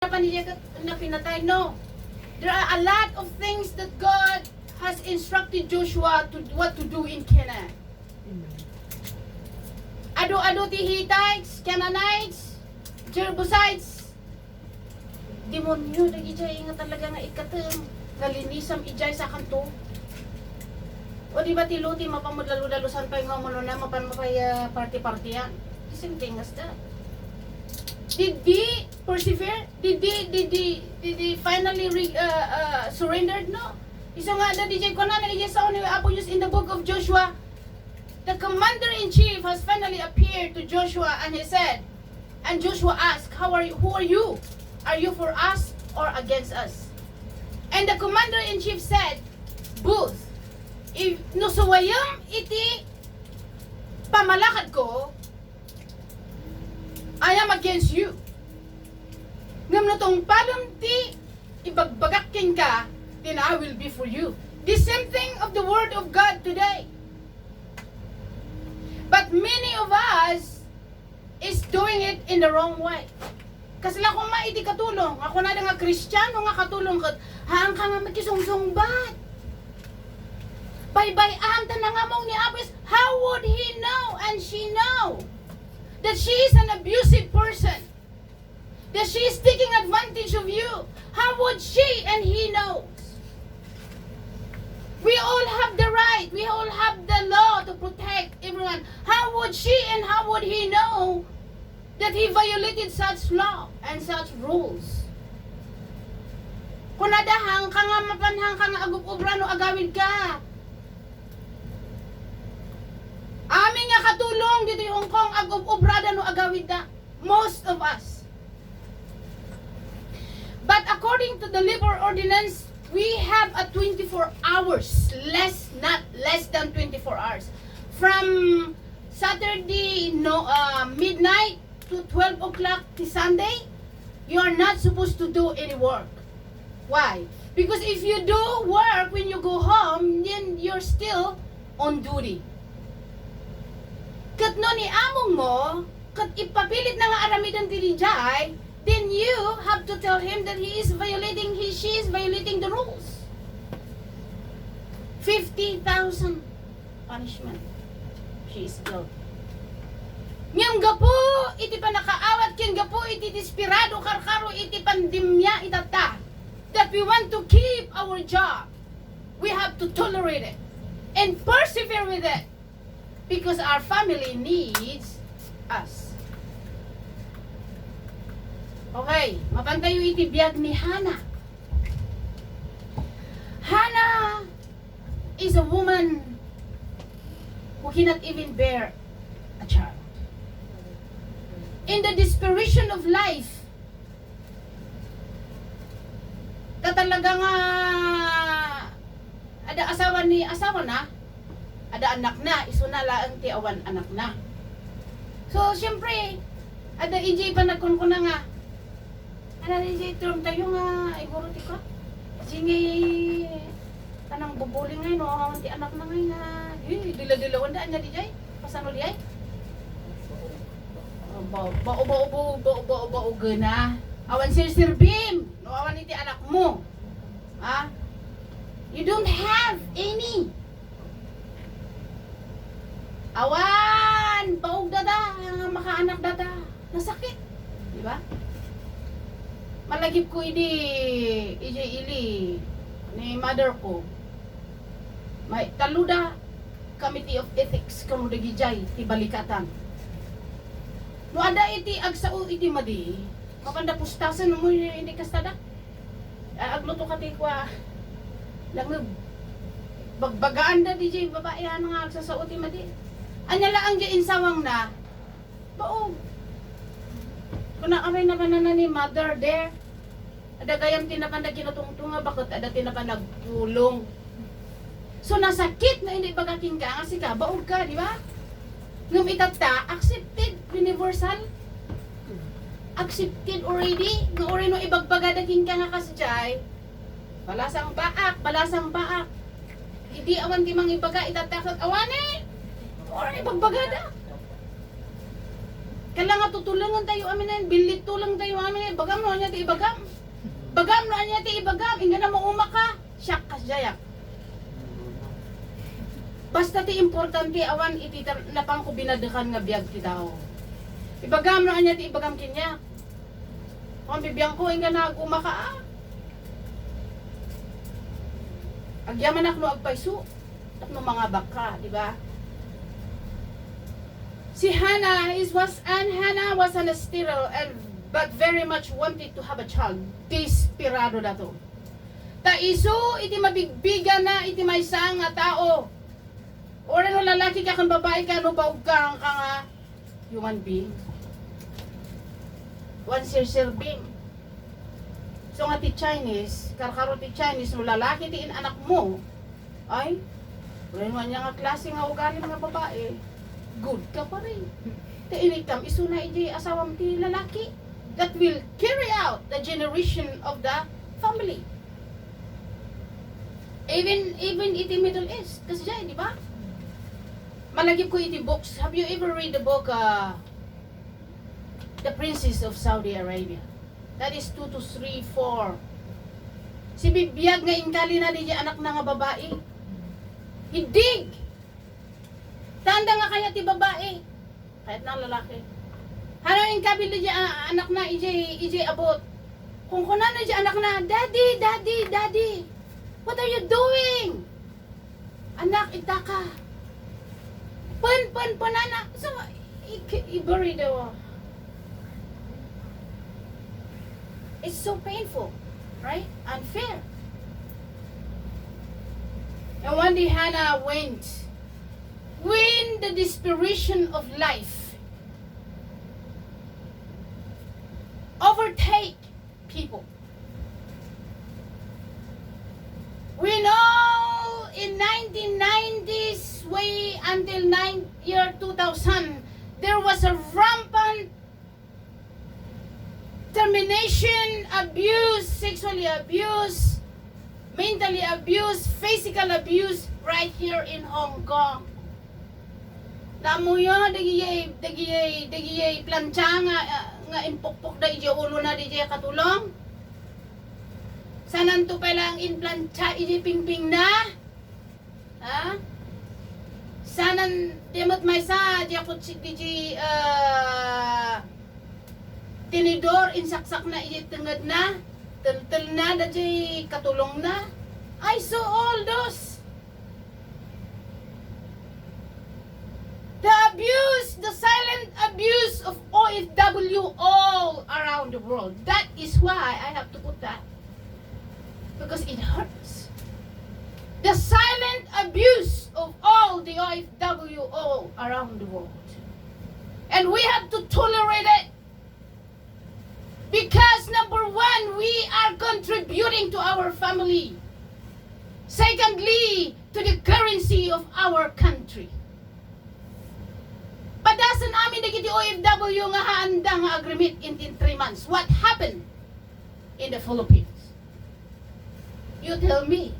na pinatay. No. There are a lot of things that God has instructed Joshua to what to do in Canaan. Ado-ado ti Hittites, Canaanites, Jebusites. Demonyo na ijay nga talaga nga ikateng nalinisam ijay sa kanto. O di ba ti Luti mapamudlalo-dalusan pa yung mamuno na mapanmapay party-party yan. The same thing as that. Did they persevere? Did they finally surrendered? No. Isa nga na DJ ko na DJ sa Apo in the book of Joshua. The commander-in-chief has finally appeared to Joshua and he said, and Joshua asked, who are you? Are you for us or against us? And the commander-in-chief said, both. If nusuwayam iti pamalakad ko, I am against you. Ngam na tong palom ti ibagbagakin ka, then I will be for you. The same thing of the word of God today. But many of us is doing it in the wrong way. Kasi lang kung maiti katulong, ako na nga Kristiyano nga katulong kat, haang ka nga magkisungsungbat. Bye-bye, ta na nga mong ni Abis, how would he know and she know that she is an abusive person? That she is taking advantage of you? How would she and he know? We all have the right. We all have the law to protect everyone. How would she and how would he know that he violated such law and such rules? Kung nadahang ka nga mapanhang ka nga agub-ubra no agawid ka. Amin nga katulong dito yung Hong Kong agub-ubrada no agawid na. Most of us. But according to the labor ordinance, we have a 24 hours, not less than 24 hours. From Saturday midnight to 12 o'clock to Sunday, you are not supposed to do any work. Why? Because if you do work when you go home, then you're still on duty. Kat no ni among mo, kat ipapilit na nga aramidan dili jay, then you have to tell him that she is violating the rules. 50,000 punishment. She is guilty. Ngam gapo, iti pa nakaawat kin gapo, iti desperado karkaro, iti pandemya itata. That we want to keep our job. We have to tolerate it and persevere with it because our family needs us. Okay, mapantayo iti biyag ni Hannah. Hannah is a woman who cannot even bear a child. In the desperation of life, talaga nga ada asawa na, ada anak na, isuna laang ti awan anak na. So, siyempre, ada ijay pa nagkunkuna nga, ano ijay term tayo nga, iguro ti ka, singi, tanang bubuling ngay, no, awan ti anak na ngay nga, dila-dilawan daan niya di jay, pasano di ay? Bao gana, awan sir Bim, no, awan iti anak mo, ha? You don't have any. Awan, baog dada, makaanak dada, nasakit, di ba? Malagip ko ili ni mother ko. May taluda Committee of Ethics kamo dagijay ti balikatan. No ada iti agsao iti madi, kapanda pustasan mo hindi kastada. Agluto ka ti kwa lang bagbagaan da DJ babae ano nga agsasao ti madi. Anya laang di insawang na. Baog. Kuna amay na kanana ni mother there. Ada gayam tinapanda kinatungtunga bakit ada tinapanag pulong. So nasakit na hindi bagaking ka kasi ka baog ka, di ba? Ngum itata accepted universal. Accepted already. Nga ori no ibagbaga daking ka nga kasjay. Balasang baak. Hindi awan ti mang ibaga itatakot awane. Ori ibagbagada. Kailangan tutulungan tayo amin, bilit tulang tayo amin, bagam no anya ti ibagam. Bagam no anya ti ibagam, inga na mauma ka. Siyak kas jayak. Basta ti importante awan iti napang ko binadekan nga biag ti tao. Ibagam no anya ti ibagam kinya. Kung bibiyang ko inga na aguma ka. Agyaman ak no agpaisu. Tak no mga baka, di ba? Si Hannah was an sterile and but very much wanted to have a child. Desperado na to. Ta isu iti mabigbigan na iti maysa nga tao. Or ano lalaki ka kang babae ka no baog ka nga human being. Once you're serving. So nga ti Chinese, karkaro ti Chinese no lalaki ti anak mo ay wala niya nga klase nga ugali mga babae. Good ka pa rin. Te inikam isuna iti asawam ti lalaki that will carry out the generation of the family. Even iti Middle East. Kasi dyan, di ba? Malagip ko iti books. Have you ever read the book The Princess of Saudi Arabia? That is 2 to 3, 4. Si bibiyag nga inkali na di anak na nga babae. Hidig! Tanda nga kaya ti babae. Kahit na lalaki. Hano yung kabili di anak na ije abot. Kung kunan na di anak na, Daddy, Daddy, Daddy. What are you doing? Anak, itaka. Panana. So, i-bury the it's so painful. Right? Unfair. And one day Hannah went when the desperation of life overtake people. We know in 1990s way until year 2000 there was a rampant termination, abuse, sexually abuse, mentally abuse, physical abuse right here in Hong Kong. Namo yo dagiyay plancha nga impukpok da ije ulo na dije katulong. Sanan to pala ang implancha ije pingping na. Ha? Sanan demot may sa di ako dije tinidor insaksak na ije tengad na. Tel na dije katulong na. I saw all those. The abuse, the silent abuse of OFW all around the world. That is why I have to put that. Because it hurts. The silent abuse of all the OFW all around the world. And we have to tolerate it. Because number one, we are contributing to our family. Secondly, to the currency of our country. Padasan amin dagiti OFW nga haanda nga agreement in 3 months. What happened in the Philippines? You tell me.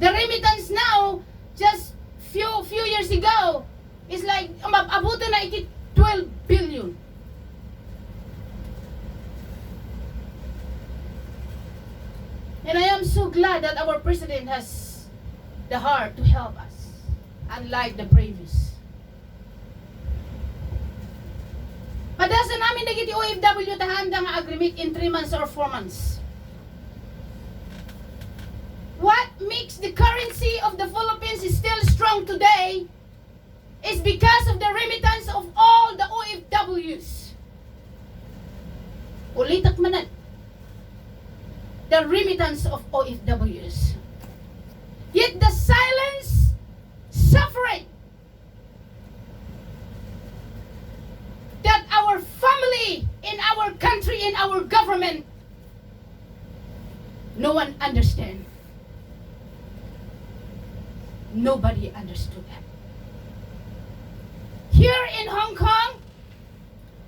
The remittance now, just few years ago, is like abuto na iti 12 billion. And I am so glad that our president has the heart to help us, unlike the previous. Padasan namin dagiti OFW tahanda nga agreement in 3 months or 4 months. What makes the currency of the Philippines is still strong today is because of the remittance of all the OFWs. Ulitak manan. The remittance of OFWs. Yet the silence, suffering that our family, in our country, in our government, no one understand. Nobody understood that. Here in Hong Kong,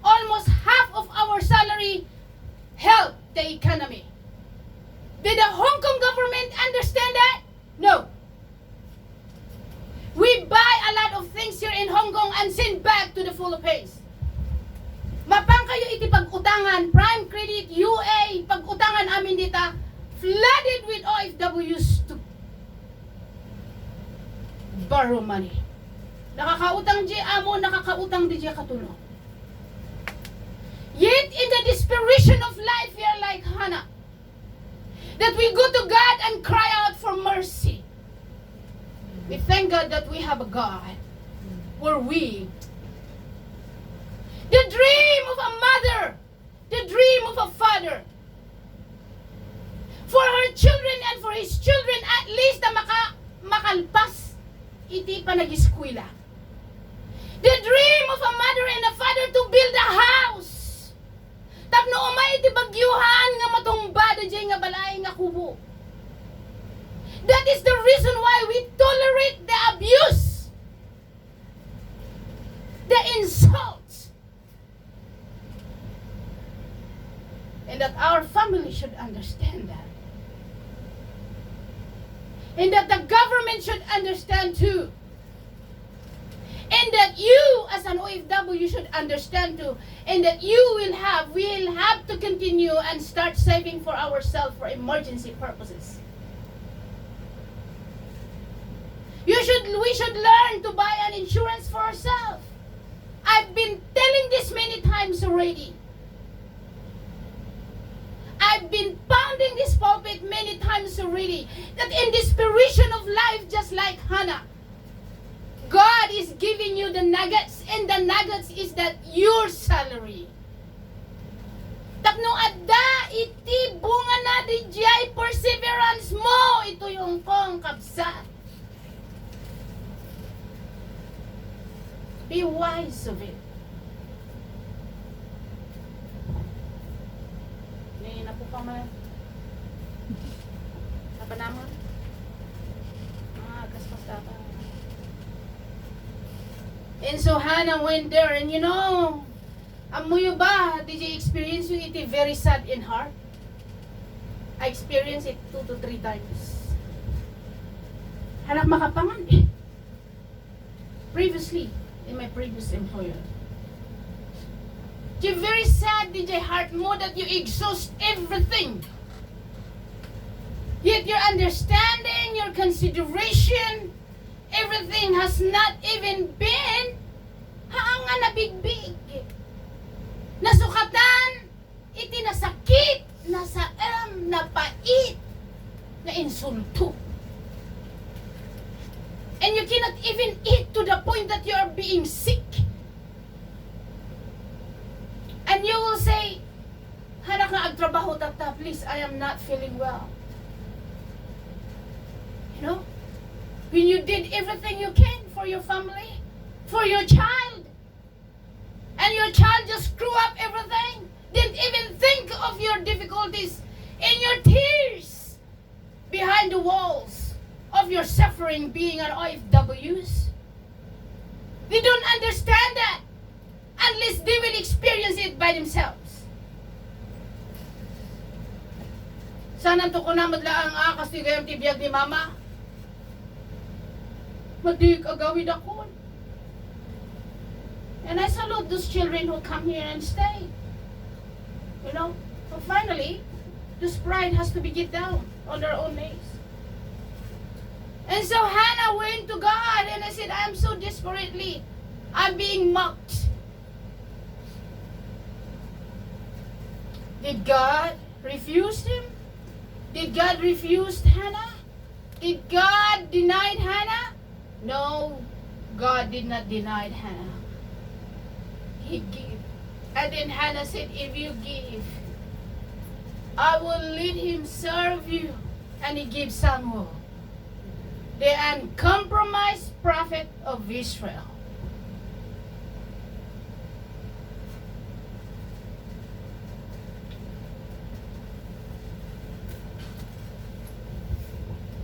almost half of our salary helped the economy. Did the Hong Kong government understand that? No. We buy a lot of things here in Hong Kong and and send back to the Philippines. Mapang kayo iti pag-utangan, prime credit, UA, pag-utangan amin dita, flooded with OFWs to borrow money. Nakakautang di amo, nakakautang di katulong. Yet in the desperation of life, we are like Hannah, that we go to God and cry out for mercy. We thank God that we have a God where the dream of a mother, the dream of a father, for her children and for his children, at least na makalpas iti pa nag-eskwela. The dream of a mother and a father to build a house. Tapno umay iti bagyuhan nga matumbada dyan nga balay nga kubo. That is the reason why we tolerate the abuse, the insults, and that our family should understand that. And that the government should understand too. And that you as an OFW should understand too. And that we'll have to continue and start saving for ourselves for emergency purposes. We should learn to buy an insurance for ourselves. I've been telling this many times already. I've been pounding this pulpit many times already, that in desperation of life, just like Hannah, God is giving you the nuggets, and the nuggets is that your salary. Tapno adda iti bunga na di jay perseverance mo, ito yung kong kabsat. Be wise of it. Na po pa man. Apa naman? Kaspas data. And so Hannah went there, and you know, amuyo ba, did you experience it very sad in heart? I experienced it 2 to 3 times. Hanak makapangan eh. Previously, in my previous employer. You're very sad, DJ heart mo, that you exhaust everything. Yet your understanding, your consideration, everything has not even been haangan na big. Nasukatan, iti nasakit, nasaam, napait, na insulto. And you cannot even eat to the point that you are being sick. And you will say, hanak nga agtrabaho tata, please, I am not feeling well. You know? When you did everything you can for your family, for your child, and your child just screw up everything, didn't even think of your difficulties and your tears behind the walls of your suffering being an OFWs. They don't understand that unless they will experience it by themselves. Sana to ko na madlaang kasi gayam tibiyag ni mama. Madig agawid ako. And I salute those children who come here and stay. You know, so finally, this pride has to be get down on their own knees. And so Hannah went to God and I said, I'm so desperately, I'm being mocked. Did God refuse him? Did God refuse Hannah? Did God deny Hannah? No, God did not deny Hannah. He gave. And then Hannah said, if you give, I will let him serve you. And he gave Samuel, the uncompromised prophet of Israel.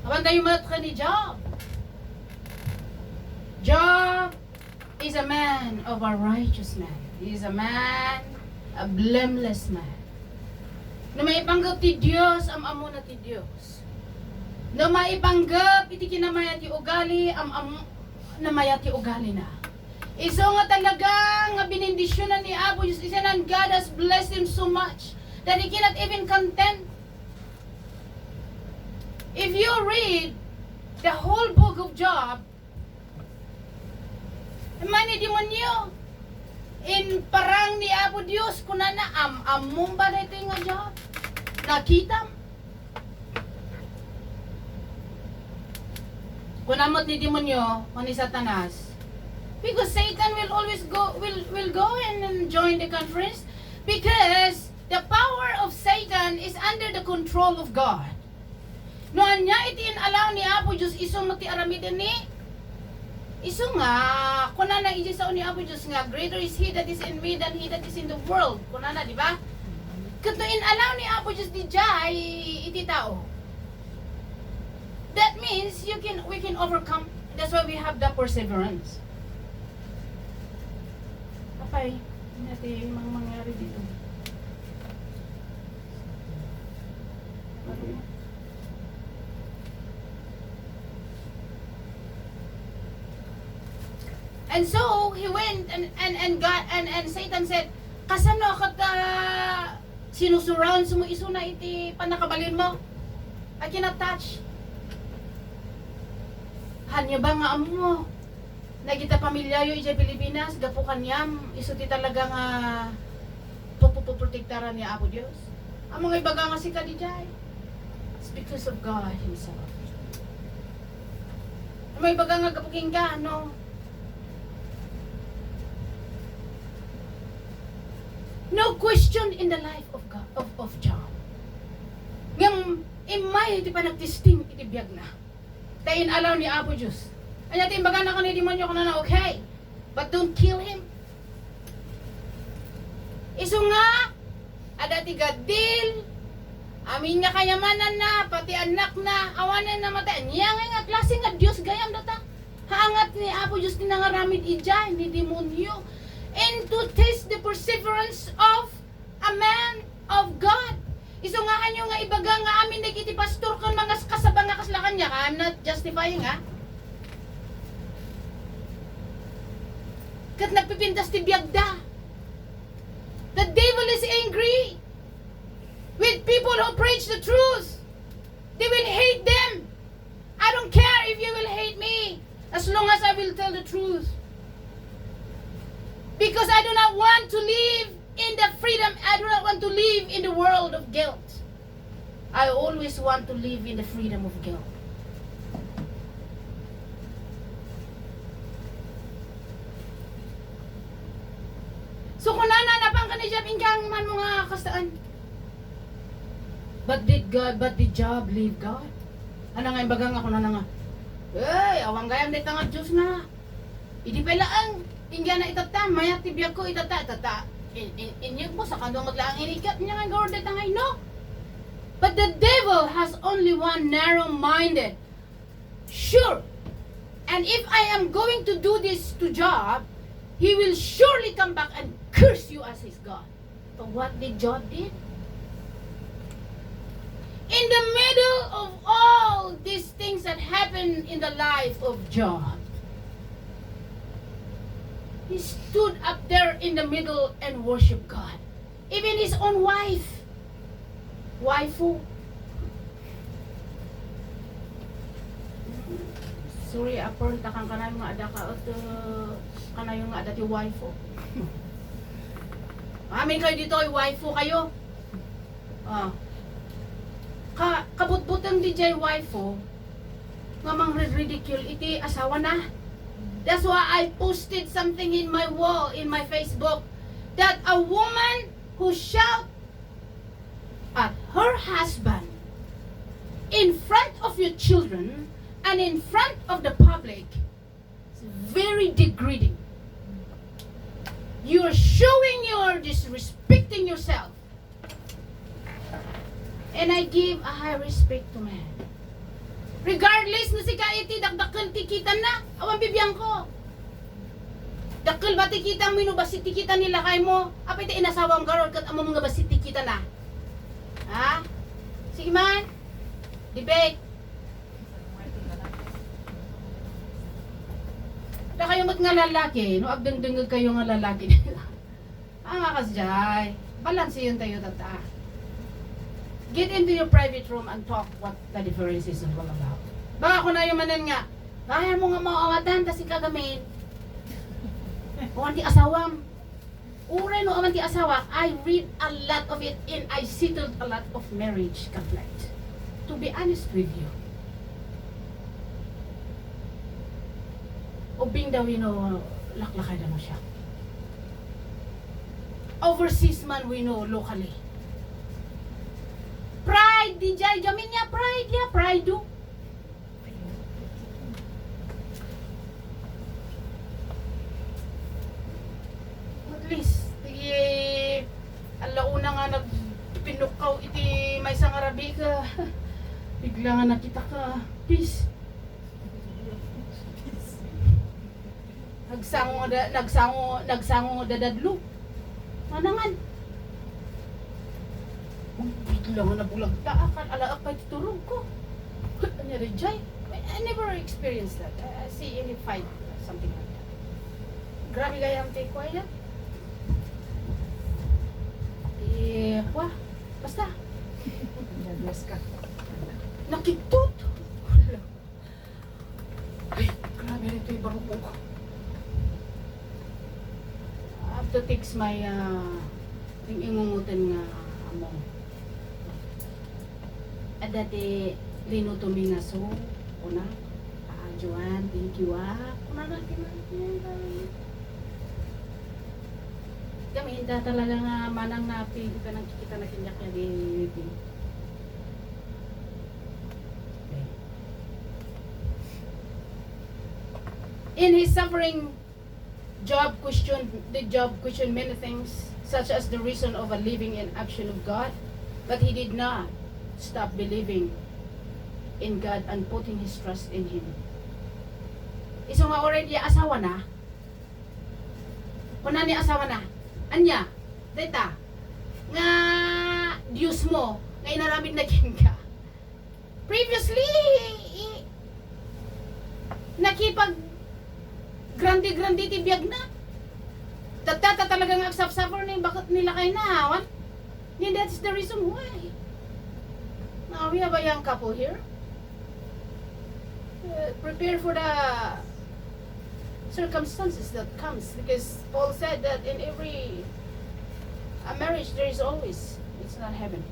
Awan tayo matra ni Job. Job is a man of a righteous man. He is a man, a blameless man. Na maipanggap ti Diyos, amo na ti Diyos. Na maipanggap iti kinamayat ti ugali, namayat ti ugali na. Iso nga talaga nga binindisyonan ni Apo Diyos isa and God has blessed him so much that he cannot even content. If you read the whole book of Job, mani demonyo in parang ni Apo Diyos kuna na among ba na ito nga Job? Nakita kunamot ni demonyo o ni Satanas. Because Satan will always go and join the conference because the power of Satan is under the control of God. No anya itin alaw ni Apo Diyos iso mati aramiden ni iso nga kuna na iji sa ni Apo Diyos nga greater is he that is in me than he that is in the world. Kuna na di ba? Kato in alaw ni Apo Diyos di jay iti tao. That means we can overcome. That's why we have the perseverance. Okay, natin mga mangyari dito. And so he went and God and Satan said, "Kasano ka sinusurround mo iso na iti panakabalin mo? I cannot touch." Hanya ba nga amo? Nagita pamilyayo ija Pilipinas, gapo kanyam, iso ti talaga nga pupuprotektaran niya Apo Diyos. Ang mga ibaga nga si Kadijay. It's because of God Himself. Ang mga ibaga nga gapuking ka, no? No question in the life of God, of John. Ngam, imay, iti pa nagtisting, iti biyag na. Tayin alaw ni Apo Diyos. Anya timbaga na kanay demonyo ko na okay. But don't kill him. Iso nga, ada ti gadil, amin nga kayamanan na, pati anak na, awanan na mata. Niya nga klase nga Diyos gayam data. Haangat ni Apo Diyos tinangaramid ija, ni demonyo. And to test the perseverance of a man of God. Iso nga hanyo nga ibaga nga amin nagiti pastor kan mga kasabang nga kaslakan niya. I'm not justifying ha. Kat nagpipintas ti biyagda. The devil is angry with people who preach the truth. They will hate them. I don't care if you will hate me as long as I will tell the truth. Because I do not want to live in the freedom. I do not want to live in the world of guilt. I always want to live in the freedom of guilt. So kung nananapang ka ni Job, ingkang man mo nga kastaan. But did Job leave God? Ano nga imbaga nga kung ano nga? Eh, awang gayam dito nga Diyos nga. Idi pala ang inggan na itata, mayat tibiyag ko itata. Inyag mo sa kandong maglaang inikat niya nga gawin dito nga, no? But the devil has only one narrow-minded. Sure. And if I am going to do this to Job, he will surely come back and curse you as his God. But what did Job did? In the middle of all these things that happened in the life of Job, he stood up there in the middle and worshiped God. Even his own waifu. Sorry, apor takang kanay mga ada ka to kanay yung ada ti waifu. Amin kayo dito ay waifu kayo. Kabutbutang DJ waifu nga mang ridicule iti asawa na. That's why I posted something in my wall, in my Facebook, that a woman who shout at her husband in front of your children and in front of the public is very degrading. You're showing you're disrespecting yourself. And I give a high respect to man. Regardless na si kaiti, dakdakil tikitan na. Awan bibiyang ko. Dakil ba tikitan mo, ino ba si tikitan nila kay mo? Apay ta inasawang garol, kat amo mga ba si tikitan na? Ha? Sige man. Debate. Da kayo kayo mat nga lalaki, no agdengdengag kayo nga lalaki. Nga kasjay, balance yun tayo tata. Get into your private room and talk what the difference is all about. Baka kung na yung manan nga, kaya mo nga maawatan, tas ikagamin. Kung anti asawam, uray no amanti asawa, I read a lot of it and I settled a lot of marriage conflict. To be honest with you. Ubing daw laklakay na mo siya. Overseas man we know locally. Pride, di jay jamin niya pride ya, pride do. At least, alauna nga nagpinukaw iti may sangarabi ka. Bigla nga nakita ka. Peace. Nagsango dadadlo. Manangan. Bigla nga nabulagta akan ala akay tutulog ko. Ano rin jay? I never experienced that. I see any fight something like that. Grabe gayang take quiet. Wah, basta. Bless ka. Nakitut. Ay, grabe nito yung barupong ko. I have to fix my ingungutan nga among. At dati, linuto mi nga so, una, Joan, thank you Una natin kami hindi talaga nga manang napi, kita nang kikita na kinyak niya di In his suffering, Job questioned many things, such as the reason of a living in action of God, but he did not stop believing in God and putting his trust in Him. Iso nga already asawa na, kuna ni asawa na, anya, data, nga Diyos mo, nga inaramid na ka. Previously, nakipag grandi tibiyag na. Tatata talagang agsap-suffer na yung bakit nila kayo nahawan. And that's the reason why. Now we have a young couple here. Prepare for the circumstances that comes, because Paul said that in every marriage there is always, it's not heaven.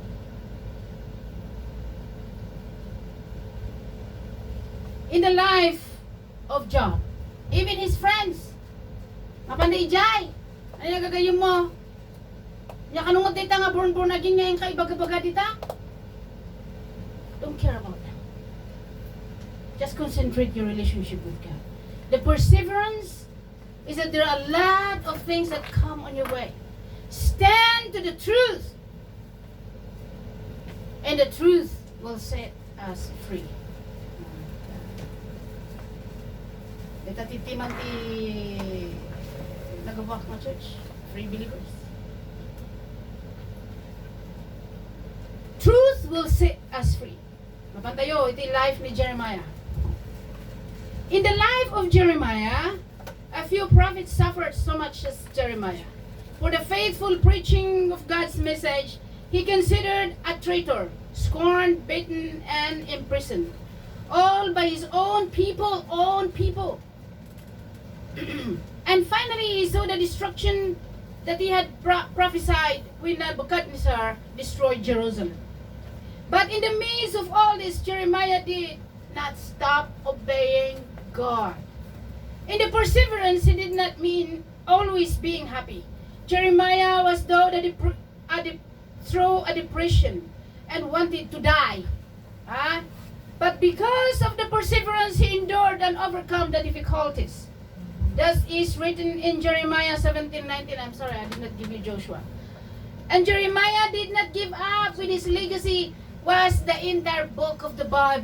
In the life of Job, even his friends, mapanday jay, ano yung gagayong mo? Nya kanungot dita nga born again nga yung kaibaga-baga dita. Don't care about them. Just concentrate your relationship with God. The perseverance is that there are a lot of things that come on your way. Stand to the truth, and the truth will set us free. Ito titiman ti nagabak na church, free believers. Truth will set us free. Mapantayo, iti life ni Jeremiah. In the life of Jeremiah, a few prophets suffered so much as Jeremiah. For the faithful preaching of God's message, he considered a traitor, scorned, beaten, and imprisoned. All by his own people. And finally, he saw the destruction that he had prophesied when Nebuchadnezzar destroyed Jerusalem. But in the midst of all this, Jeremiah did not stop obeying God. In the perseverance, he did not mean always being happy. Jeremiah was through a depression and wanted to die. But because of the perseverance, he endured and overcome the difficulties. Thus is written in Jeremiah 17:19. I'm sorry, I did not give you Joshua. And Jeremiah did not give up with his legacy, was the entire book of the Bible.